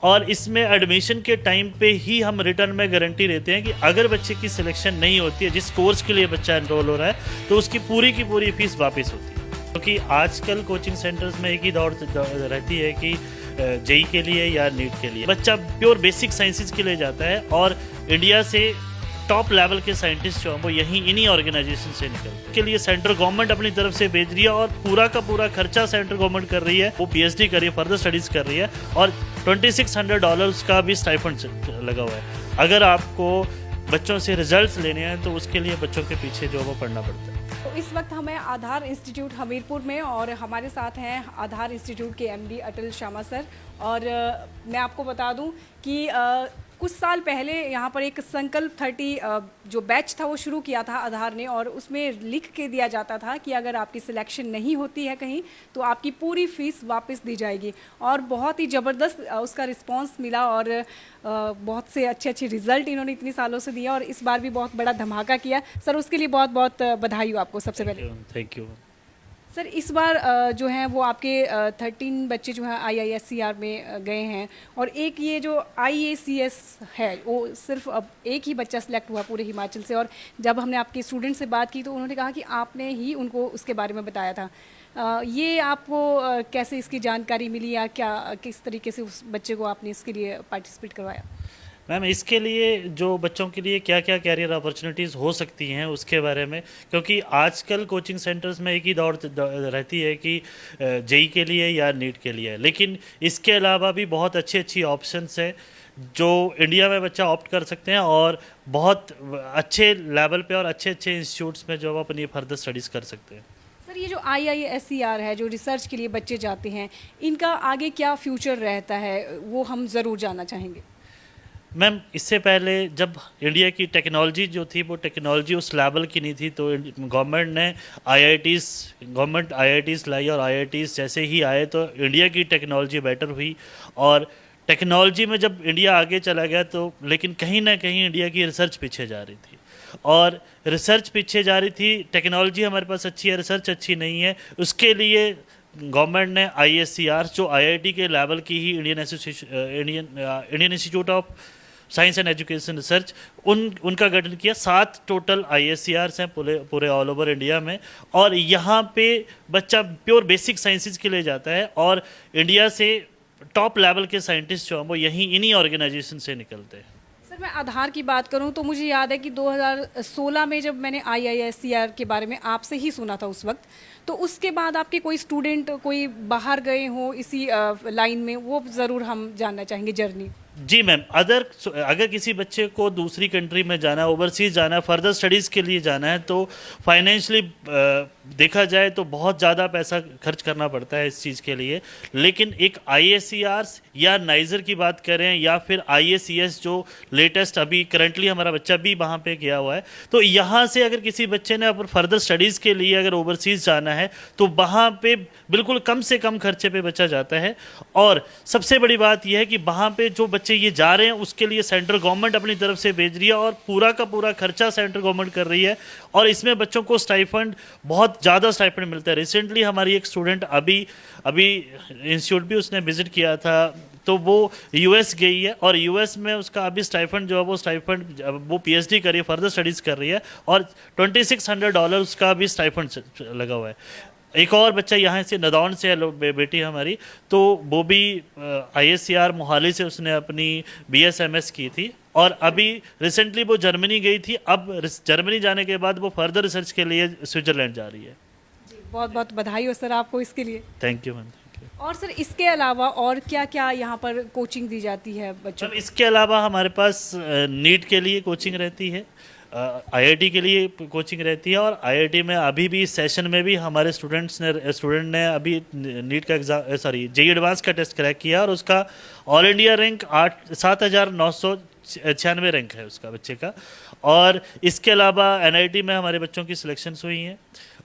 और इसमें एडमिशन के टाइम पे ही हम रिटर्न में गारंटी देते हैं कि अगर बच्चे की सिलेक्शन नहीं होती है, जिस कोर्स के लिए बच्चा एनरोल हो रहा है, तो उसकी पूरी की पूरी फीस वापस होती है। क्योंकि आजकल कोचिंग सेंटर्स में एक ही दौड़ रहती है कि जेई के लिए या नीट के लिए बच्चा प्योर बेसिक साइंसेज के लिए जाता है और इंडिया से टॉप लेवल के साइंटिस्ट जो हैं वो यहीं इन्हीं ऑर्गेनाइजेशन से निकलते के लिए सेंट्रल गवर्नमेंट अपनी तरफ से भेज रही है और पूरा का पूरा खर्चा सेंट्रल गवर्नमेंट कर रही है। वो पीएचडी कर रही है, फर्दर स्टडीज कर रही है और $2600 का भी स्टाइपेंड लगा हुआ है। अगर आपको बच्चों से रिजल्ट्स लेने हैं तो उसके लिए बच्चों के पीछे जो वो पढ़ना पड़ता है। तो इस वक्त हमें आधार इंस्टीट्यूट हमीरपुर में और हमारे साथ हैं आधार इंस्टीट्यूट के एमडी अटल शर्मा सर। और मैं आपको बता दूं कि कुछ साल पहले यहाँ पर एक संकल्प 30 जो बैच था वो शुरू किया था आधार ने, और उसमें लिख के दिया जाता था कि अगर आपकी सिलेक्शन नहीं होती है कहीं तो आपकी पूरी फीस वापस दी जाएगी। और बहुत ही ज़बरदस्त उसका रिस्पांस मिला और बहुत से अच्छे अच्छे रिजल्ट इन्होंने इतनी सालों से दिया और इस बार भी बहुत बड़ा धमाका किया। सर उसके लिए बहुत बहुत बधाई हो आपको सबसे पहले। थैंक यू सर इस बार जो हैं वो आपके 13 बच्चे जो हैं IISER में गए हैं और एक ये जो IACS है वो सिर्फ अब एक ही बच्चा सिलेक्ट हुआ पूरे हिमाचल से। और जब हमने आपके स्टूडेंट से बात की तो उन्होंने कहा कि आपने ही उनको उसके बारे में बताया था। ये आपको कैसे इसकी जानकारी मिली या क्या किस तरीके से उस बच्चे को आपने इसके लिए पार्टिसिपेट करवाया? मैम, इसके लिए जो बच्चों के लिए क्या क्या कैरियर अपॉर्चुनिटीज़ हो सकती हैं उसके बारे में, क्योंकि आजकल कोचिंग सेंटर्स में एक ही दौड़ रहती है कि जेई के लिए या नीट के लिए, लेकिन इसके अलावा भी बहुत अच्छी अच्छी ऑप्शंस हैं जो इंडिया में बच्चा ऑप्ट कर सकते हैं और बहुत अच्छे लेवल पे और अच्छे अच्छे इंस्टीट्यूट्स में जो आप अपनी फर्दर स्टडीज़ कर सकते हैं। सर ये जो IISER है जो रिसर्च के लिए बच्चे जाते हैं, इनका आगे क्या फ्यूचर रहता है वो हम ज़रूर जानना चाहेंगे। मैम, इससे पहले जब इंडिया की टेक्नोलॉजी जो थी वो टेक्नोलॉजी उस लेवल की नहीं थी, तो गवर्नमेंट ने IITs लाई और IITs जैसे ही आए तो इंडिया की टेक्नोलॉजी बेटर हुई। और टेक्नोलॉजी में जब इंडिया आगे चला गया तो लेकिन कहीं ना कहीं इंडिया की रिसर्च पीछे जा रही थी और रिसर्च पीछे जा रही थी। टेक्नोलॉजी हमारे पास अच्छी है, रिसर्च अच्छी नहीं है। उसके लिए गवर्नमेंट ने ISER जो IIT के लेवल की ही Indian Institute of Science and Education Research उनका गठन किया। 7 टोटल ISERs हैं पूरे ऑल ओवर इंडिया में और यहाँ पे बच्चा प्योर बेसिक साइंसेज के लिए जाता है और इंडिया से टॉप लेवल के साइंटिस्ट जो हैं वो यहीं इन्हीं ऑर्गेनाइजेशन से निकलते हैं। सर मैं आधार की बात करूं तो मुझे याद है कि 2016 में जब मैंने IISER के बारे में आपसे ही सुना था उस वक्त, तो उसके बाद आपके कोई स्टूडेंट कोई बाहर गए हों इसी लाइन में, वो ज़रूर हम जानना चाहेंगे जर्नी। जी मैम, अगर किसी बच्चे को दूसरी कंट्री में जाना है, ओवरसीज़ जाना है, फर्दर स्टडीज़ के लिए जाना है, तो फाइनेंशियली देखा जाए तो बहुत ज़्यादा पैसा खर्च करना पड़ता है इस चीज़ के लिए। लेकिन एक IISERs या नाइजर की बात करें या फिर IACS जो लेटेस्ट अभी करंटली हमारा बच्चा भी वहाँ पे गया हुआ है, तो यहाँ से अगर किसी बच्चे ने अपन फर्दर स्टडीज़ के लिए अगर ओवरसीज़ जाना है तो वहाँ पे बिल्कुल कम से कम खर्चे पे बच्चा जाता है। और सबसे बड़ी बात यह है कि वहाँ पे जो बच्चे ये जा रहे हैं उसके लिए सेंट्रल गवर्नमेंट अपनी तरफ से भेज रही है और पूरा का पूरा खर्चा सेंट्रल गवर्नमेंट कर रही है और इसमें बच्चों को स्टाइपेंड बहुत ज़्यादा स्टाइपेंड मिलता है। रिसेंटली हमारी एक स्टूडेंट अभी इंस्टीट्यूट भी उसने विजिट किया था, तो वो US गई है और US में उसका अभी स्टाइपेंड जो है वो PhD कर रही है, फर्दर स्टडीज़ कर रही है और $2600 उसका भी स्टाइपेंड लगा हुआ है। एक और बच्चा यहाँ से नदौन से है बेटी हमारी, तो वो भी ISER मोहाली से उसने अपनी BSMS की थी और अभी रिसेंटली वो जर्मनी गई थी। अब जर्मनी जाने के बाद वो फर्दर रिसर्च के लिए स्विट्ज़रलैंड जा रही है। जी बहुत बहुत बधाई हो सर आपको इसके लिए। Thank you ma'am. और सर इसके अलावा और क्या क्या यहाँ पर कोचिंग दी जाती है बच्चों? इसके अलावा हमारे पास नीट के लिए कोचिंग रहती है, IIT के लिए कोचिंग रहती है और IIT में अभी भी सेशन में भी हमारे स्टूडेंट ने अभी नीट का जेई एडवांस का टेस्ट क्रैक किया और उसका ऑल इंडिया रैंक 7996 रैंक है उसका बच्चे का। और इसके अलावा NIT में हमारे बच्चों की सिलेक्शंस हुई हैं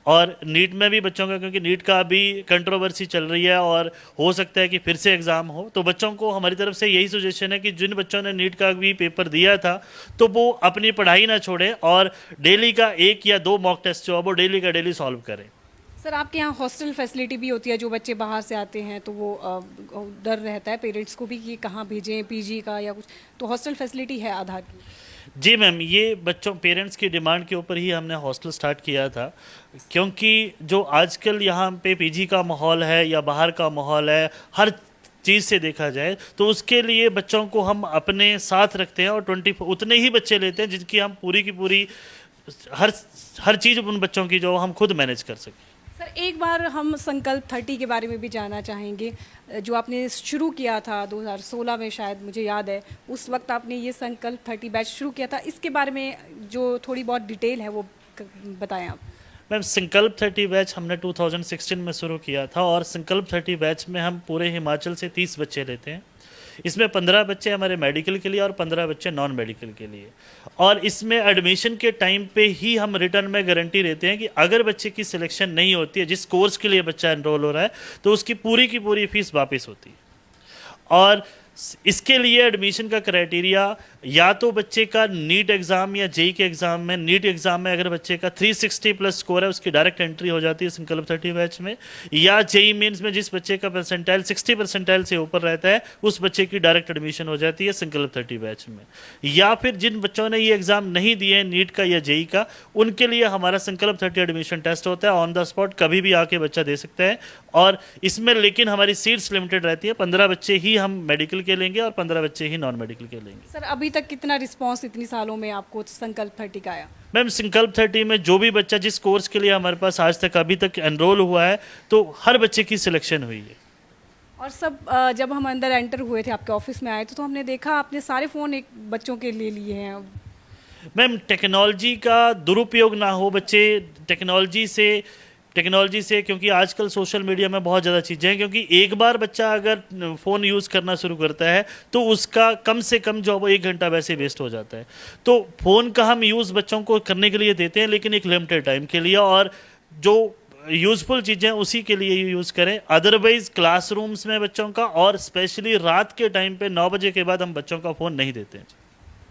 और नीट में भी बच्चों का, क्योंकि नीट का अभी कंट्रोवर्सी चल रही है और हो सकता है कि फिर से एग्ज़ाम हो, तो बच्चों को हमारी तरफ से यही सजेशन है कि जिन बच्चों ने नीट का भी पेपर दिया था तो वो अपनी पढ़ाई ना छोड़ें और डेली का 1 या 2 मॉक टेस्ट जो है वो डेली का डेली सॉल्व करें। सर आपके यहाँ हॉस्टल फैसिलिटी भी होती है, जो बच्चे बाहर से आते हैं तो वो डर रहता है पेरेंट्स को भी कि कहाँ भेजें, पीजी का या कुछ, तो हॉस्टल फैसिलिटी है आधार की? जी मैम, ये बच्चों पेरेंट्स की डिमांड के ऊपर ही हमने हॉस्टल स्टार्ट किया था, क्योंकि जो आजकल यहाँ पे पीजी का माहौल है या बाहर का माहौल है, हर चीज़ से देखा जाए तो उसके लिए बच्चों को हम अपने साथ रखते हैं और 24 उतने ही बच्चे लेते हैं जिनकी हम पूरी की पूरी हर चीज़ उन बच्चों की जो हम खुद मैनेज कर सकें। सर एक बार हम संकल्प 30 के बारे में भी जानना चाहेंगे, जो आपने शुरू किया था 2016 में, शायद मुझे याद है उस वक्त आपने ये संकल्प 30 बैच शुरू किया था, इसके बारे में जो थोड़ी बहुत डिटेल है वो बताएं आप। मैम, संकल्प 30 बैच हमने 2016 में शुरू किया था और संकल्प 30 बैच में हम पूरे हिमाचल से 30 बच्चे लेते हैं। इसमें 15 बच्चे हमारे मेडिकल के लिए और 15 बच्चे नॉन मेडिकल के लिए, और इसमें एडमिशन के टाइम पे ही हम रिटर्न में गारंटी देते हैं कि अगर बच्चे की सिलेक्शन नहीं होती है, जिस कोर्स के लिए बच्चा एनरोल हो रहा है, तो उसकी पूरी की पूरी फीस वापस होती है। और इसके लिए एडमिशन का क्राइटेरिया या तो बच्चे का नीट एग्ज़ाम या जेई के एग्ज़ाम में, नीट एग्ज़ाम में अगर बच्चे का 360 प्लस स्कोर है उसकी डायरेक्ट एंट्री हो जाती है संकल्प 30 बैच में, या जेई मेंस में जिस बच्चे का परसेंटाइल 60 परसेंटाइल से ऊपर रहता है उस बच्चे की डायरेक्ट एडमिशन हो जाती है संकल्प 30 बैच में। या फिर जिन बच्चों ने ये एग्ज़ाम नहीं दिए हैं नीट का या जेई का, उनके लिए हमारा संकल्प 30 एडमिशन टेस्ट होता है, ऑन द स्पॉट कभी भी आके बच्चा दे सकता है। और इसमें लेकिन हमारी सीट्स लिमिटेड रहती है, 15 बच्चे ही हम मेडिकल के लेंगे और 15 बच्चे ही नॉन मेडिकल के लेंगे। सर अभी तक कितना रिस्पांस इतनी सालों में आपको संकल्प 30 का आया? मैम, संकल्प 30 में जो भी बच्चा जिस कोर्स के लिए हमारे पास आज तक अभी तक एनरोल हुआ है, तो हर बच्चे की सिलेक्शन हुई है। और सब जब हम अंदर एंटर हुए थे, आपके ऑफिस में आए तो हमने देखा आपने सारे फ़ोन एक बच्चों के ले लिए हैं। मैम, टेक्नोलॉजी का दुरुपयोग ना हो, बच्चे टेक्नोलॉजी से क्योंकि आजकल सोशल मीडिया में बहुत ज़्यादा चीज़ें हैं, क्योंकि एक बार बच्चा अगर फ़ोन यूज़ करना शुरू करता है तो उसका कम से कम जो वो 1 घंटा वैसे वेस्ट हो जाता है। तो फ़ोन का हम यूज़ बच्चों को करने के लिए देते हैं, लेकिन एक लिमिटेड टाइम के लिए, और जो यूज़फुल चीज़ें उसी के लिए यूज़ करें। अदरवाइज़ क्लासरूम्स में बच्चों का, और स्पेशली रात के टाइम पे 9 बजे के बाद हम बच्चों का फ़ोन नहीं देते हैं।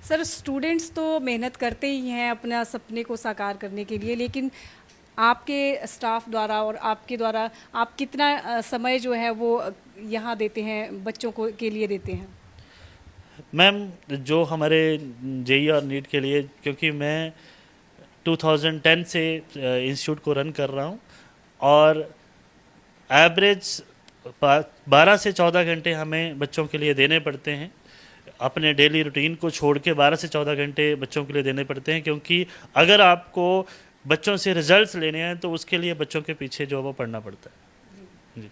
सर स्टूडेंट्स तो मेहनत करते ही हैं अपना सपने को साकार करने के लिए, लेकिन आपके स्टाफ द्वारा और आपके द्वारा आप कितना समय जो है वो यहाँ देते हैं, बच्चों को के लिए देते हैं? मैम, जो हमारे जेई और नीट के लिए, क्योंकि मैं 2010 से इंस्टीट्यूट को रन कर रहा हूँ और एवरेज 12 से 14 घंटे हमें बच्चों के लिए देने पड़ते हैं। अपने डेली रूटीन को छोड़ के 12 से 14 घंटे बच्चों के लिए देने पड़ते हैं, क्योंकि अगर आपको बच्चों से रिजल्ट्स लेने हैं तो उसके लिए बच्चों के पीछे जो वो पढ़ना पड़ता है। जी।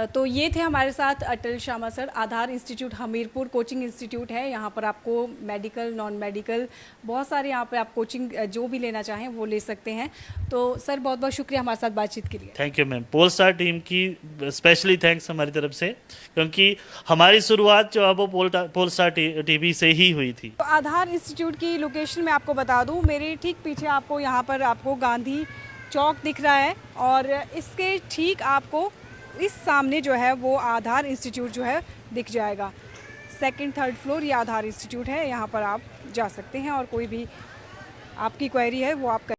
तो ये थे हमारे साथ अटल शर्मा सर। आधार इंस्टीट्यूट हमीरपुर कोचिंग इंस्टीट्यूट है, यहाँ पर आपको मेडिकल, नॉन मेडिकल, बहुत सारे यहाँ पे आप कोचिंग जो भी लेना चाहें वो ले सकते हैं। तो सर बहुत बहुत शुक्रिया हमारे साथ बातचीत के लिए। Thank you ma'am. Polestar team की स्पेशली थैंक्स हमारी तरफ से, क्योंकि हमारी शुरुआत जो है वो पोलस्टार टीवी से ही हुई थी। तो आधार इंस्टीट्यूट की लोकेशन मैं आपको बता दूँ, मेरे ठीक पीछे आपको यहाँ पर आपको गांधी चौक दिख रहा है, और इसके ठीक आपको इस सामने जो है वो आधार इंस्टीट्यूट जो है दिख जाएगा। 2nd 3rd फ्लोर ये आधार इंस्टीट्यूट है, यहाँ पर आप जा सकते हैं और कोई भी आपकी क्वेरी है वो आप